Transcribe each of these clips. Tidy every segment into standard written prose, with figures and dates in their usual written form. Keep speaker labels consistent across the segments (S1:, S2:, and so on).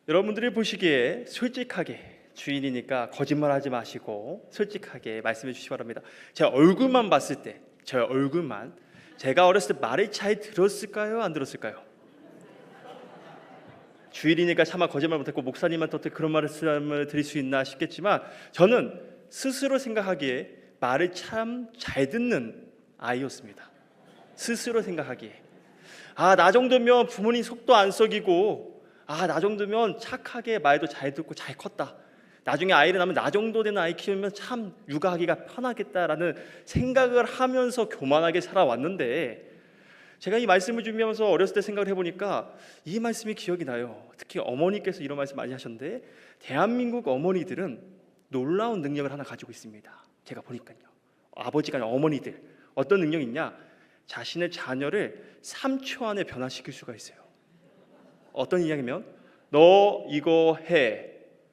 S1: 여러분들이 보시기에 솔직하게, 주인이니까 거짓말하지 마시고 솔직하게 말씀해 주시기 바랍니다. 제 얼굴만 봤을 때, 제 얼굴만, 제가 어렸을 때 말을 잘 들었을까요? 안 들었을까요? 주일이니까 차마 거짓말 못했고 목사님한테 어떻게 그런 말씀을 드릴 수 있나 싶겠지만, 저는 스스로 생각하기에 말을 참 잘 듣는 아이였습니다. 스스로 생각하기에 나 정도면 부모님 속도 안 썩이고, 나 정도면 착하게 말도 잘 듣고 잘 컸다, 나중에 아이를 낳으면 나 정도 되는 아이 키우면 참 육아하기가 편하겠다라는 생각을 하면서 교만하게 살아왔는데, 제가 이 말씀을 준비하면서 어렸을 때 생각을 해보니까 이 말씀이 기억이 나요. 특히 어머니께서 이런 말씀 많이 하셨는데, 대한민국 어머니들은 놀라운 능력을 하나 가지고 있습니다. 제가 보니까요, 아버지가 아니라 어머니들, 어떤 능력이 있냐, 자신의 자녀를 3초 안에 변화시킬 수가 있어요. 어떤 이야기면, 너 이거 해,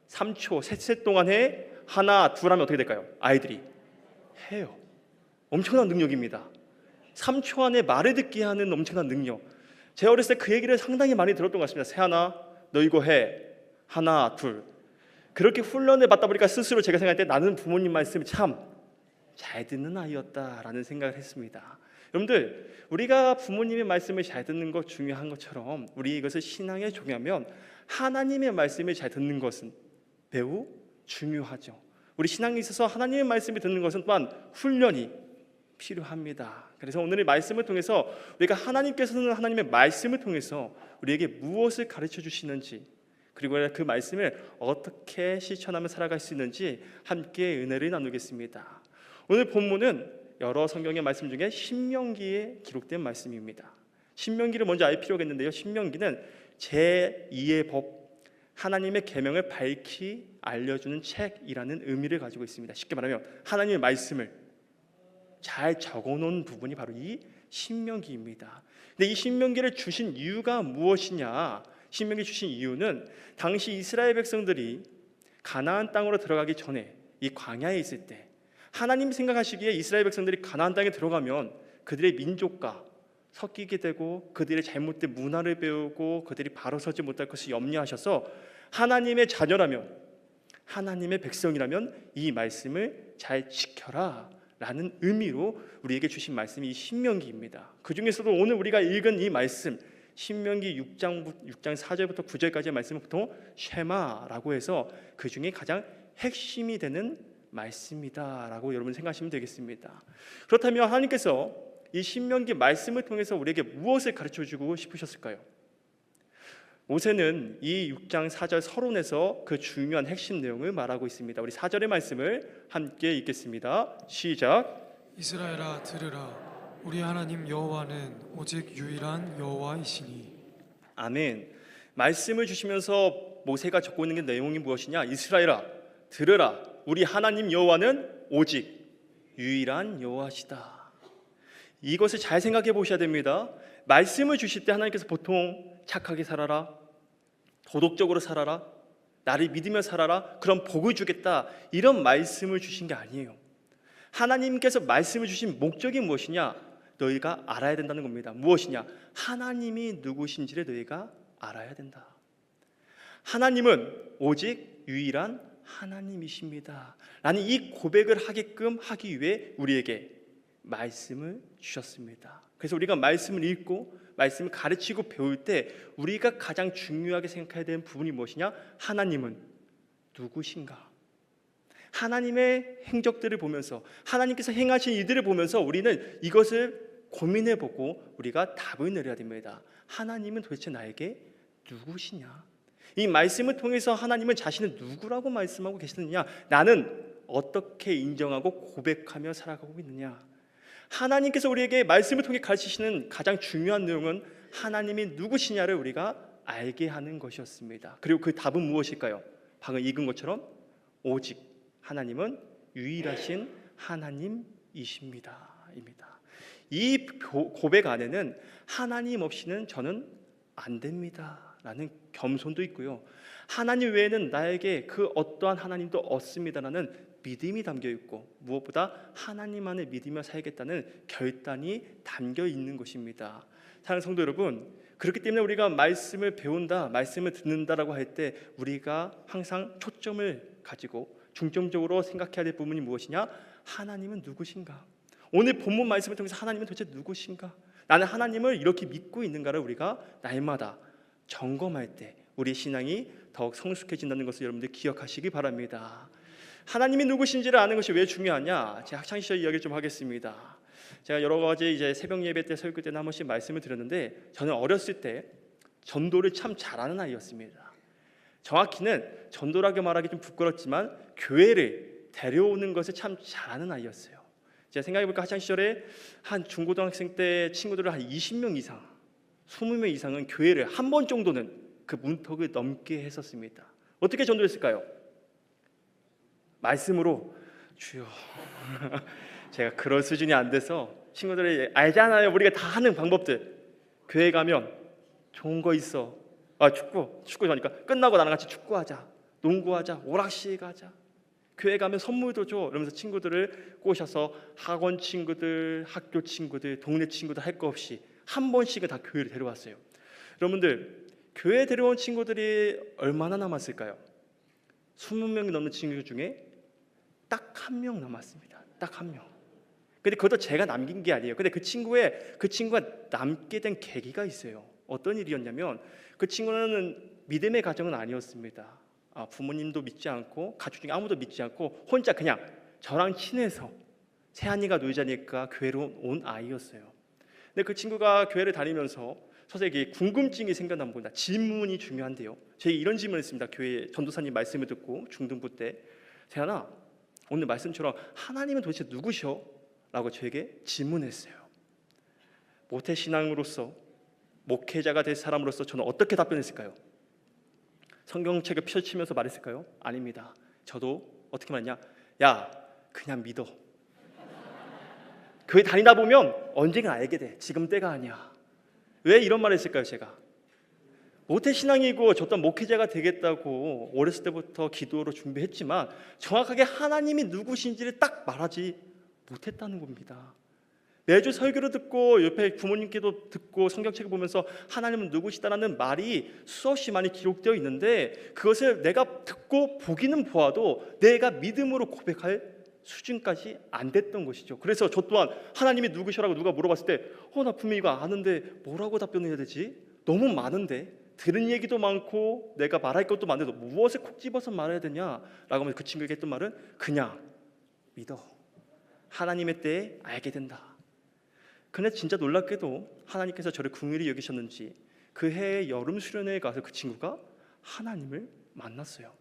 S1: 3초, 셋 동안 해, 하나 둘 하면 어떻게 될까요? 아이들이 해요. 엄청난 능력입니다. 3초 안에 말을 듣게 하는 엄청난 능력. 제가 어렸을 때 그 얘기를 상당히 많이 들었던 것 같습니다. 세하나, 너 이거 해, 하나 둘. 그렇게 훈련을 받다 보니까 스스로 제가 생각할 때 나는 부모님 말씀을 참 잘 듣는 아이였다라는 생각을 했습니다. 여러분들, 우리가 부모님의 말씀을 잘 듣는 것 중요한 것처럼, 우리 이것을 신앙에 적용하면 하나님의 말씀을 잘 듣는 것은 매우 중요하죠. 우리 신앙에 있어서 하나님의 말씀을 듣는 것은 또한 훈련이 필요합니다. 그래서 오늘의 말씀을 통해서 우리가 하나님께서는 하나님의 말씀을 통해서 우리에게 무엇을 가르쳐 주시는지, 그리고 그 말씀을 어떻게 실천하며 살아갈 수 있는지 함께 은혜를 나누겠습니다. 오늘 본문은 여러 성경의 말씀 중에 신명기에 기록된 말씀입니다. 신명기를 먼저 알 필요가 있는데요, 신명기는 제2의 법, 하나님의 계명을 밝히 알려주는 책이라는 의미를 가지고 있습니다. 쉽게 말하면 하나님의 말씀을 잘 적어놓은 부분이 바로 이 신명기입니다. 근데 이 신명기를 주신 이유가 무엇이냐? 신명기 주신 이유는 당시 이스라엘 백성들이 가나안 땅으로 들어가기 전에 이 광야에 있을 때, 하나님 생각하시기에 이스라엘 백성들이 가나안 땅에 들어가면 그들의 민족과 섞이게 되고 그들의 잘못된 문화를 배우고 그들이 바로 서지 못할 것을 염려하셔서 하나님의 자녀라면, 하나님의 백성이라면 이 말씀을 잘 지켜라 라는 의미로 우리에게 주신 말씀이 이 신명기입니다. 그 중에서도 오늘 우리가 읽은 이 말씀, 신명기 6장 4절부터 9절까지의 말씀은 보통 쉐마라고 해서 그 중에 가장 핵심이 되는 말씀이다라고 여러분 생각하시면 되겠습니다. 그렇다면 하나님께서 이 신명기 말씀을 통해서 우리에게 무엇을 가르쳐주고 싶으셨을까요? 모세는 이 6장 4절 서론에서 그 중요한 핵심 내용을 말하고 있습니다. 우리 4절의 말씀을 함께 읽겠습니다. 시작.
S2: 이스라엘아 들으라, 우리 하나님 여호와는 오직 유일한 여호와이시니.
S1: 아멘. 말씀을 주시면서 모세가 적고 있는 게 내용이 무엇이냐? 이스라엘아 들으라, 우리 하나님 여호와는 오직 유일한 여호와시다. 이것을 잘 생각해 보셔야 됩니다. 말씀을 주실 때 하나님께서 보통 착하게 살아라, 도덕적으로 살아라, 나를 믿으며 살아라, 그런 복을 주겠다, 이런 말씀을 주신 게 아니에요. 하나님께서 말씀을 주신 목적이 무엇이냐? 너희가 알아야 된다는 겁니다. 무엇이냐? 하나님이 누구신지를 너희가 알아야 된다. 하나님은 오직 유일한 하나님이십니다 라는 이 고백을 하게끔 하기 위해 우리에게 말씀을 주셨습니다. 그래서 우리가 말씀을 읽고 말씀을 가르치고 배울 때 우리가 가장 중요하게 생각해야 되는 부분이 무엇이냐? 하나님은 누구신가? 하나님의 행적들을 보면서, 하나님께서 행하신 일들을 보면서 우리는 이것을 고민해보고 우리가 답을 내려야 됩니다. 하나님은 도대체 나에게 누구시냐? 이 말씀을 통해서 하나님은 자신은 누구라고 말씀하고 계시느냐? 나는 어떻게 인정하고 고백하며 살아가고 있느냐? 하나님께서 우리에게 말씀을 통해 가르치시는 가장 중요한 내용은 하나님이 누구시냐를 우리가 알게 하는 것이었습니다. 그리고 그 답은 무엇일까요? 방금 읽은 것처럼 오직 하나님은 유일하신 하나님이십니다 입니다. 이 고백 안에는 하나님 없이는 저는 안 됩니다 라는 겸손도 있고요, 하나님 외에는 나에게 그 어떠한 하나님도 없습니다라는 믿음이 담겨 있고, 무엇보다 하나님만을 믿으며 살겠다는 결단이 담겨 있는 것입니다. 사랑하는 성도 여러분, 그렇기 때문에 우리가 말씀을 배운다, 말씀을 듣는다라고 할 때 우리가 항상 초점을 가지고 중점적으로 생각해야 될 부분이 무엇이냐? 하나님은 누구신가? 오늘 본문 말씀을 통해서 하나님은 도대체 누구신가? 나는 하나님을 이렇게 믿고 있는가를 우리가 날마다 점검할 때 우리 신앙이 더욱 성숙해진다는 것을 여러분들 기억하시기 바랍니다. 하나님이 누구신지를 아는 것이 왜 중요하냐? 제가 학창 시절 이야기 좀 하겠습니다. 제가 여러 가지 이제 새벽 예배 때 설교 때는 한 번씩 말씀을 드렸는데 저는 어렸을 때 전도를 참 잘하는 아이였습니다. 정확히는 전도라고 말하기 좀 부끄럽지만 교회를 데려오는 것을 참 잘하는 아이였어요. 제가 생각해보니까 학창 시절에 한 중고등학생 때 친구들을 한 20명 이상, 20명 이상은 교회를 한 번 정도는 그 문턱을 넘게 했었습니다. 어떻게 전도했을까요? 말씀으로 주여. 제가 그런 수준이 안 돼서 친구들이 알잖아요. 우리가 다 하는 방법들. 교회 가면 좋은 거 있어. 축구 하니까 끝나고 나랑 같이 축구하자, 농구하자, 오락실 가자. 교회 가면 선물도 줘. 이러면서 친구들을 꼬셔서 학원 친구들, 학교 친구들, 동네 친구들 할 거 없이 한 번씩은 다 교회를 데려왔어요. 여러분들 교회 데려온 친구들이 얼마나 남았을까요? 20명이 넘는 친구 중에 딱 한 명 남았습니다. 딱 한 명. 근데 그것도 제가 남긴 게 아니에요. 근데 그 친구가 남게 된 계기가 있어요. 어떤 일이었냐면 그 친구는 믿음의 가정은 아니었습니다. 부모님도 믿지 않고 가족 중에 아무도 믿지 않고 혼자 그냥 저랑 친해서 세한이가 놀자니까 교회로 온 아이였어요. 근데 그 친구가 교회를 다니면서 서서히 궁금증이 생겨난 겁니다. 질문이 중요한데요. 제가 이런 질문을 했습니다. 교회 전도사님 말씀을 듣고 중등부 때, 세한아, 오늘 말씀처럼 하나님은 도대체 누구셔? 라고 저에게 질문했어요. 모태신앙으로서 목회자가 될 사람으로서 저는 어떻게 답변했을까요? 성경책을 펼치면서 말했을까요? 아닙니다. 저도 어떻게 말했냐? 야, 그냥 믿어. 교회 다니다 보면 언젠가 알게 돼. 지금 때가 아니야. 왜 이런 말을 했을까요? 제가 모태신앙이고 저 또한 목회자가 되겠다고 어렸을 때부터 기도로 준비했지만 정확하게 하나님이 누구신지를 딱 말하지 못했다는 겁니다. 매주 설교를 듣고 옆에 부모님께도 듣고 성경책을 보면서 하나님은 누구시다라는 말이 수없이 많이 기록되어 있는데 그것을 내가 듣고 보기는 보아도 내가 믿음으로 고백할 수준까지 안 됐던 것이죠. 그래서 저 또한 하나님이 누구시라고 누가 물어봤을 때 나 분명히 이거 아는데 뭐라고 답변해야 되지? 너무 많은데 들은 얘기도 많고 내가 말할 것도 많은데 무엇을 콕 집어서 말해야 되냐라고 하면 그 친구에게 했던 말은 그냥 믿어. 하나님의 때에 알게 된다. 근데 진짜 놀랍게도 하나님께서 저를 긍휼히 여기셨는지 그 해의 여름 수련회에 가서 그 친구가 하나님을 만났어요.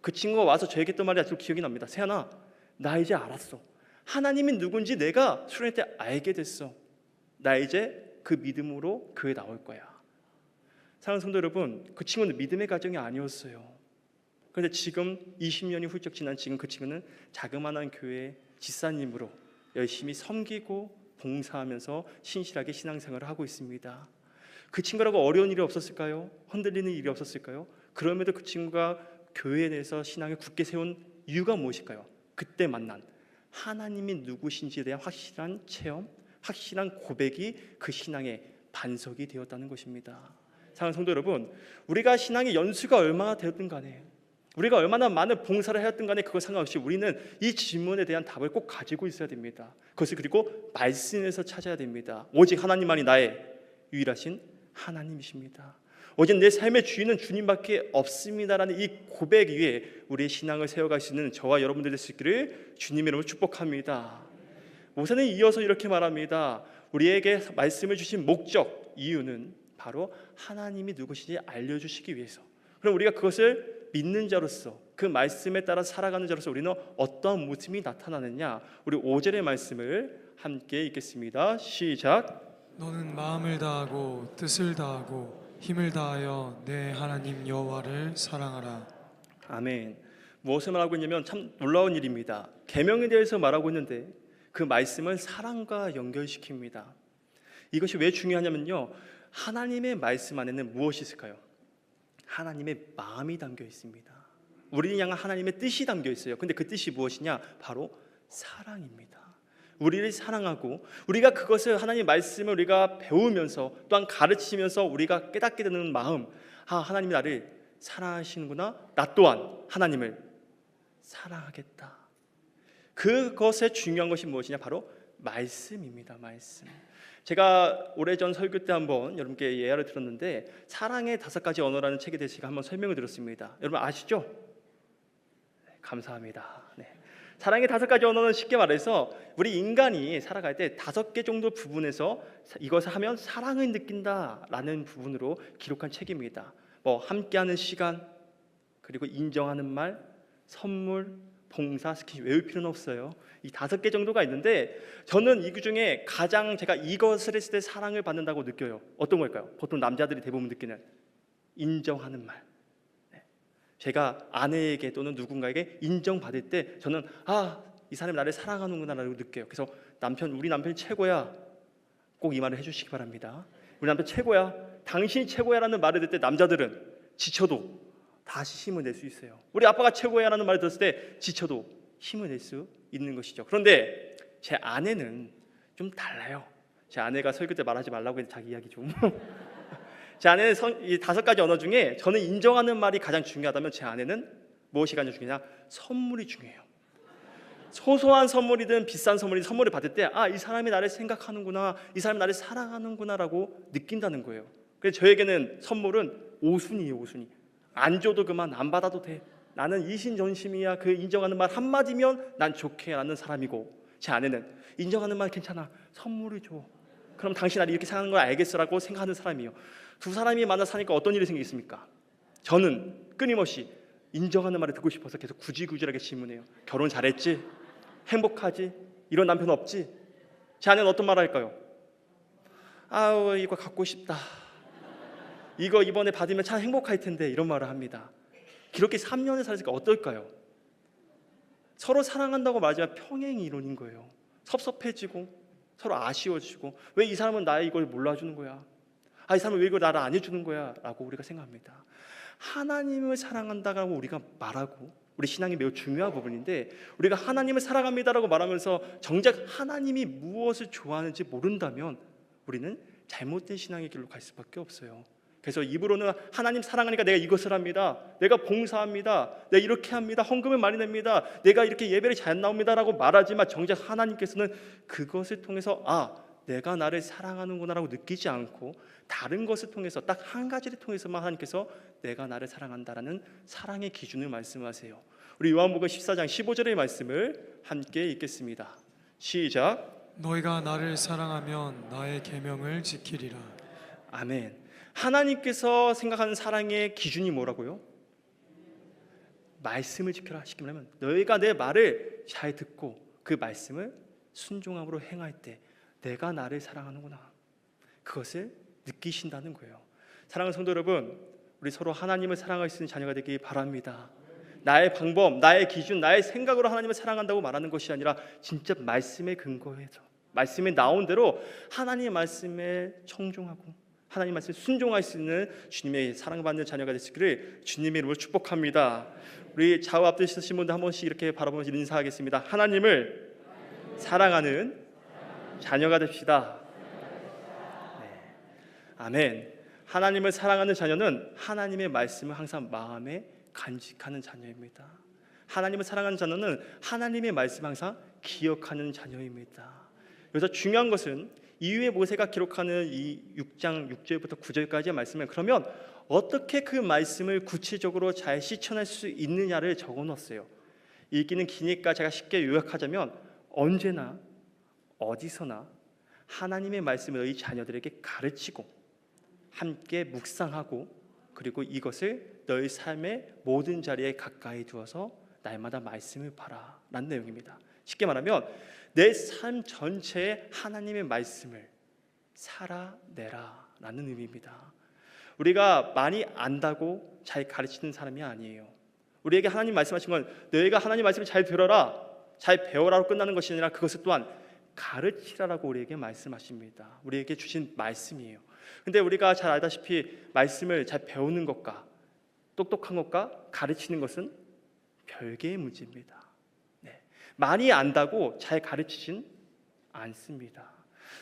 S1: 그 친구가 와서 저에게 했던 말이 아직도 기억이 납니다. 세연아, 나 이제 알았어. 하나님이 누군지 내가 수련회 때 알게 됐어. 나 이제 그 믿음으로 교회 나올 거야. 사랑하는 성도 여러분, 그 친구는 믿음의 가정이 아니었어요. 그런데 지금 20년이 훌쩍 지난 지금 그 친구는 자그마한 교회 집사님으로 열심히 섬기고 봉사하면서 신실하게 신앙생활을 하고 있습니다. 그 친구라고 어려운 일이 없었을까요? 흔들리는 일이 없었을까요? 그럼에도 그 친구가 교회에 대해서 신앙을 굳게 세운 이유가 무엇일까요? 그때 만난 하나님이 누구신지에 대한 확실한 체험, 확실한 고백이 그 신앙의 반석이 되었다는 것입니다. 사랑하는 성도 여러분, 우리가 신앙의 연수가 얼마나 되었든 간에 우리가 얼마나 많은 봉사를 하였든 간에 그거 상관없이 우리는 이 질문에 대한 답을 꼭 가지고 있어야 됩니다. 그것을 그리고 말씀에서 찾아야 됩니다. 오직 하나님만이 나의 유일하신 하나님이십니다. 오직 내 삶의 주인은 주님밖에 없습니다라는 이 고백 위에 우리의 신앙을 세워갈 수 있는 저와 여러분들 될 수 있기를 주님의 이름으로 축복합니다. 모세는 이어서 이렇게 말합니다. 우리에게 말씀을 주신 목적, 이유는 바로 하나님이 누구신지 알려주시기 위해서. 그럼 우리가 그것을 믿는 자로서 그 말씀에 따라 살아가는 자로서 우리는 어떠한 모습이 나타나느냐, 우리 5절의 말씀을 함께 읽겠습니다. 시작.
S2: 너는 마음을 다하고 뜻을 다하고 힘을 다하여 내 하나님 여호와를 사랑하라.
S1: 아멘. 무엇을 말하고 있냐면 참 놀라운 일입니다. 계명에 대해서 말하고 있는데 그 말씀은 사랑과 연결시킵니다. 이것이 왜 중요하냐면요, 하나님의 말씀 안에는 무엇이 있을까요? 하나님의 마음이 담겨 있습니다. 우리를 향한 하나님의 뜻이 담겨 있어요. 근데 그 뜻이 무엇이냐? 바로 사랑입니다. 우리를 사랑하고 우리가 그것을 하나님의 말씀을 우리가 배우면서 또한 가르치면서 우리가 깨닫게 되는 마음, 하나님이 나를 사랑하시는구나, 나 또한 하나님을 사랑하겠다. 그것의 중요한 것이 무엇이냐? 바로 말씀입니다. 말씀. 제가 오래전 설교 때 한번 여러분께 예화를 들었는데 사랑의 5가지 언어라는 책에 대해서 제가 한번 설명을 드렸습니다. 여러분 아시죠? 네, 감사합니다. 네. 사랑의 5가지 언어는 쉽게 말해서 우리 인간이 살아갈 때 5개 정도 부분에서 이것을 하면 사랑을 느낀다라는 부분으로 기록한 책입니다. 뭐 함께하는 시간, 그리고 인정하는 말, 선물, 봉사, 스킨십, 외울 필요는 없어요. 이 5개 정도가 있는데 저는 이 중에 가장 제가 이것을 했을 때 사랑을 받는다고 느껴요. 어떤 걸까요? 보통 남자들이 대부분 느끼는 인정하는 말. 제가 아내에게 또는 누군가에게 인정받을 때 저는 이 사람이 나를 사랑하는구나라고 느껴요. 그래서 우리 남편이 최고야. 꼭 이 말을 해주시기 바랍니다. 우리 남편 최고야. 당신이 최고야라는 말을 듣을 때 남자들은 지쳐도 다시 힘을 낼 수 있어요. 우리 아빠가 최고야라는 말을 들었을 때 지쳐도 힘을 낼 수 있는 것이죠. 그런데 제 아내는 좀 달라요. 제 아내가 설교 때 말하지 말라고 해서 자기 이야기 좀 제 아내는 이 5가지 언어 중에 저는 인정하는 말이 가장 중요하다면 제 아내는 무엇이 가장 중요하냐? 선물이 중요해요. 소소한 선물이든 비싼 선물이든 선물을 받을 때 이 사람이 나를 생각하는구나, 이 사람이 나를 사랑하는구나라고 느낀다는 거예요. 그래서 저에게는 선물은 오순이에요. 오순이. 안 줘도 그만, 안 받아도 돼. 나는 이신전심이야. 그 인정하는 말 한마디면 난 좋게 하는 사람이고, 제 아내는 인정하는 말 괜찮아, 선물을 줘. 그럼 당신 나를 이렇게 생각하는 걸 알겠어라고 생각하는 사람이에요. 두 사람이 만나 사니까 어떤 일이 생기겠습니까? 저는 끊임없이 인정하는 말을 듣고 싶어서 계속 구질구질하게 질문해요. 결혼 잘했지? 행복하지? 이런 남편 없지? 제 아내는 어떤 말 할까요? 이거 갖고 싶다. 이거 이번에 받으면 참 행복할 텐데, 이런 말을 합니다. 그렇게 3년을 살았으니까 어떨까요? 서로 사랑한다고 말하지만 평행 이론인 거예요. 섭섭해지고 서로 아쉬워지고, 왜 이 사람은 나의 이걸 몰라주는 거야? 이 사람은 왜 이걸 나를 안 해주는 거야? 라고 우리가 생각합니다. 하나님을 사랑한다고 우리가 말하고, 우리 신앙이 매우 중요한 부분인데, 우리가 하나님을 사랑합니다라고 말하면서 정작 하나님이 무엇을 좋아하는지 모른다면 우리는 잘못된 신앙의 길로 갈 수밖에 없어요. 그래서 입으로는 하나님 사랑하니까 내가 이것을 합니다, 내가 봉사합니다, 내가 이렇게 합니다, 헌금을 많이 냅니다, 내가 이렇게 예배를 잘 나옵니다라고 말하지만 정작 하나님께서는 그것을 통해서 내가 나를 사랑하는구나라고 느끼지 않고, 다른 것을 통해서 딱 한 가지를 통해서만 하나님께서 내가 나를 사랑한다라는 사랑의 기준을 말씀하세요. 우리 요한복음 14장 15절의 말씀을 함께 읽겠습니다. 시작.
S2: 너희가 나를 사랑하면 나의 계명을 지키리라.
S1: 아멘. 하나님께서 생각하는 사랑의 기준이 뭐라고요? 말씀을 지켜라 시키면, 너희가 내 말을 잘 듣고 그 말씀을 순종함으로 행할 때 내가 나를 사랑하는구나, 그것을 느끼신다는 거예요. 사랑하는 성도 여러분, 우리 서로 하나님을 사랑할 수 있는 자녀가 되기 바랍니다. 나의 방법, 나의 기준, 나의 생각으로 하나님을 사랑한다고 말하는 것이 아니라 진짜 말씀에 근거해서, 말씀에 나온 대로 하나님의 말씀에 청종하고 하나님 말씀에 순종할 수 있는 주님의 사랑받는 자녀가 되시기를 주님의 이름으로 축복합니다. 우리 좌우 앞에 서신 분들 한 번씩 이렇게 바라보면서 인사하겠습니다. 하나님을 사랑하는 자녀가 됩시다. 네. 아멘. 하나님을 사랑하는 자녀는 하나님의 말씀을 항상 마음에 간직하는 자녀입니다. 하나님을 사랑하는 자녀는 하나님의 말씀을 항상 기억하는 자녀입니다. 여기서 중요한 것은 이후에 모세가 기록하는 이 6장 6절부터 9절까지의 말씀을, 그러면 어떻게 그 말씀을 구체적으로 잘 실천할 수 있느냐를 적어놨어요. 읽기는 기니까 제가 쉽게 요약하자면, 언제나 어디서나 하나님의 말씀을 너희 자녀들에게 가르치고 함께 묵상하고, 그리고 이것을 너희 삶의 모든 자리에 가까이 두어서 날마다 말씀을 봐라 라는 내용입니다. 쉽게 말하면 내 삶 전체에 하나님의 말씀을 살아내라 라는 의미입니다. 우리가 많이 안다고 잘 가르치는 사람이 아니에요. 우리에게 하나님 말씀하신 건 너희가 하나님 말씀을 잘 들어라, 잘 배워라로 끝나는 것이 아니라 그것을 또한 가르치라라고 우리에게 말씀하십니다. 우리에게 주신 말씀이에요. 근데 우리가 잘 알다시피 말씀을 잘 배우는 것과 똑똑한 것과 가르치는 것은 별개의 문제입니다. 많이 안다고 잘 가르치진 않습니다.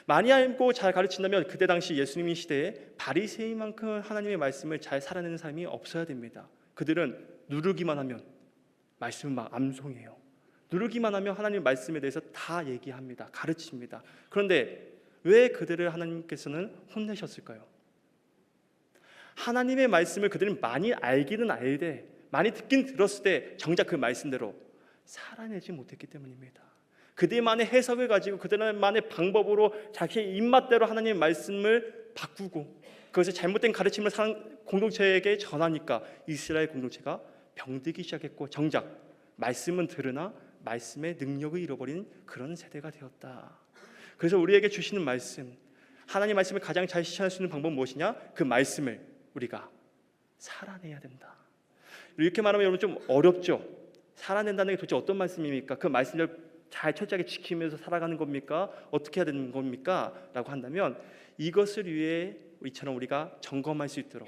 S1: 많이 알고 잘 가르친다면 그때 당시 예수님의 시대에 바리새인만큼 하나님의 말씀을 잘 살아내는 사람이 없어야 됩니다. 그들은 누르기만 하면 말씀을 막 암송해요. 누르기만 하면 하나님의 말씀에 대해서 다 얘기합니다. 가르칩니다. 그런데 왜 그들을 하나님께서는 혼내셨을까요? 하나님의 말씀을 그들은 많이 알기는 알되 많이 듣긴 들었을 때 정작 그 말씀대로 살아내지 못했기 때문입니다. 그들만의 해석을 가지고 그들만의 방법으로 자기의 입맛대로 하나님의 말씀을 바꾸고 그것을 잘못된 가르침을 공동체에게 전하니까 이스라엘 공동체가 병들기 시작했고 정작 말씀은 들으나 말씀의 능력을 잃어버린 그런 세대가 되었다. 그래서 우리에게 주시는 말씀, 하나님의 말씀을 가장 잘 실천할 수 있는 방법은 무엇이냐? 그 말씀을 우리가 살아내야 된다. 이렇게 말하면 여러분 좀 어렵죠? 살아낸다는 게 도대체 어떤 말씀입니까? 그 말씀을 잘 철저하게 지키면서 살아가는 겁니까? 어떻게 해야 되는 겁니까? 라고 한다면 이것을 위해 이처럼 우리가 점검할 수 있도록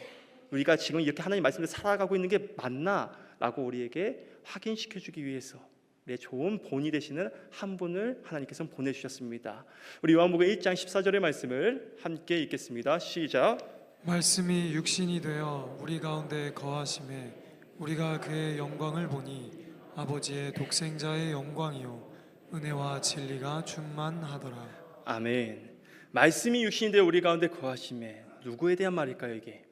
S1: 우리가 지금 이렇게 하나님 말씀을 살아가고 있는 게 맞나? 라고 우리에게 확인시켜주기 위해서 우리의 좋은 본이 되시는 한 분을 하나님께서 보내주셨습니다. 우리 요한복음 1장 14절의 말씀을 함께 읽겠습니다. 시작.
S2: 말씀이 육신이 되어 우리 가운데 거하심에 우리가 그의 영광을 보니 아버지의 독생자의 영광이요 은혜와 진리가 충만하더라.
S1: 아멘. 말씀이 육신이 되어 우리 가운데 거하심에 누구에 대한 말일까요? 이게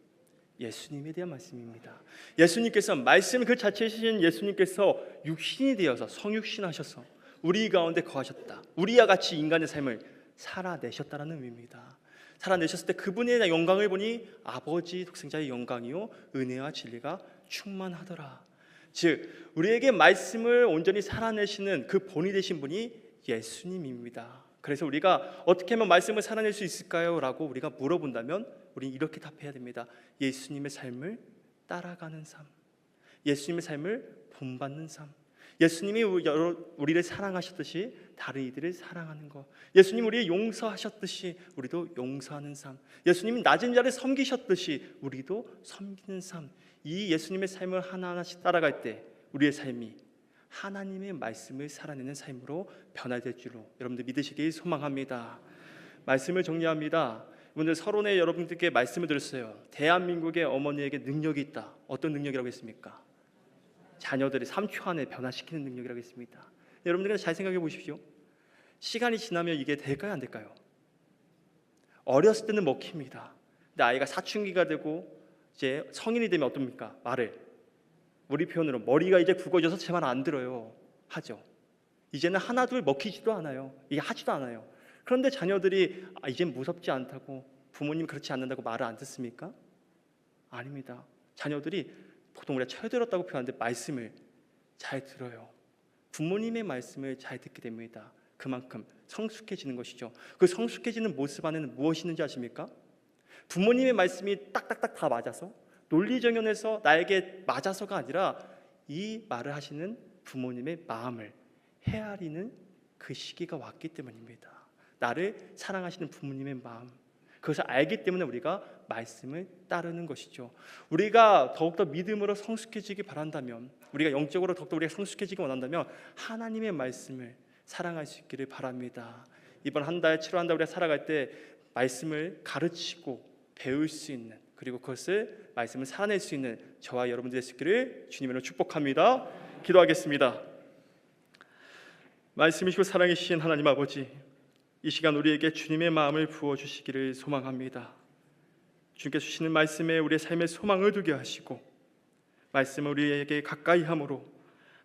S1: 예수님에 대한 말씀입니다. 예수님께서 말씀 그 자체이신 예수님께서 육신이 되어서 성육신하셔서 우리 가운데 거하셨다. 우리와 같이 인간의 삶을 살아내셨다라는 의미입니다. 살아내셨을 때 그분의 영광을 보니 아버지 독생자의 영광이요 은혜와 진리가 충만하더라. 즉 우리에게 말씀을 온전히 살아내시는 그 본이 되신 분이 예수님입니다. 그래서 우리가 어떻게 하면 말씀을 살아낼 수 있을까요? 라고 우리가 물어본다면 우리는 이렇게 답해야 됩니다. 예수님의 삶을 따라가는 삶, 예수님의 삶을 본받는 삶, 예수님이 우리를 사랑하셨듯이 다른 이들을 사랑하는 것, 예수님 우리를 용서하셨듯이 우리도 용서하는 삶, 예수님이 낮은 자를 섬기셨듯이 우리도 섬기는 삶, 이 예수님의 삶을 하나하나씩 따라갈 때 우리의 삶이 하나님의 말씀을 살아내는 삶으로 변화될 줄로 여러분들 믿으시길 소망합니다. 말씀을 정리합니다. 오늘 서론에 여러분들께 말씀을 드렸어요. 대한민국의 어머니에게 능력이 있다. 어떤 능력이라고 했습니까? 자녀들을 3초 안에 변화시키는 능력이라고 했습니다. 여러분들 잘 생각해 보십시오. 시간이 지나면 이게 될까요? 안 될까요? 어렸을 때는 먹힙니다. 근데 아이가 사춘기가 되고 이제 성인이 되면 어떻습니까? 말을 우리 표현으로 머리가 이제 굵어져서 제 말 안 들어요. 하죠. 이제는 하나 둘 먹히지도 않아요. 이게 하지도 않아요. 그런데 자녀들이 이젠 무섭지 않다고 부모님 그렇지 않는다고 말을 안 듣습니까? 아닙니다. 자녀들이 보통 우리가 쳐들었다고 표현하는데 말씀을 잘 들어요. 부모님의 말씀을 잘 듣게 됩니다. 그만큼 성숙해지는 것이죠. 그 성숙해지는 모습 안에는 무엇이 있는지 아십니까? 부모님의 말씀이 딱딱딱 다 맞아서 논리정연해서 나에게 맞아서가 아니라 이 말을 하시는 부모님의 마음을 헤아리는 그 시기가 왔기 때문입니다. 나를 사랑하시는 부모님의 마음, 그것을 알기 때문에 우리가 말씀을 따르는 것이죠. 우리가 더욱더 믿음으로 성숙해지기 바란다면, 우리가 영적으로 더욱더 우리가 성숙해지기 원한다면 하나님의 말씀을 사랑할 수 있기를 바랍니다. 이번 한 달, 7월 한 달 우리가 살아갈 때 말씀을 가르치고 배울 수 있는, 그리고 그것을 말씀을 살아낼 수 있는 저와 여러분들의 수 있기를 주님으로 축복합니다. 기도하겠습니다. 말씀이시고 사랑이신 하나님 아버지, 이 시간 우리에게 주님의 마음을 부어주시기를 소망합니다. 주님께서 주시는 말씀에 우리의 삶의 소망을 두게 하시고 말씀을 우리에게 가까이 함으로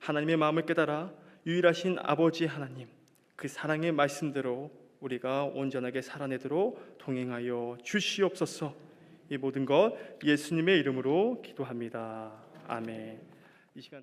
S1: 하나님의 마음을 깨달아 유일하신 아버지 하나님, 그 사랑의 말씀대로 우리가 온전하게 살아내도록 동행하여 주시옵소서. 이 모든 것 예수님의 이름으로 기도합니다. 아멘. 이 시간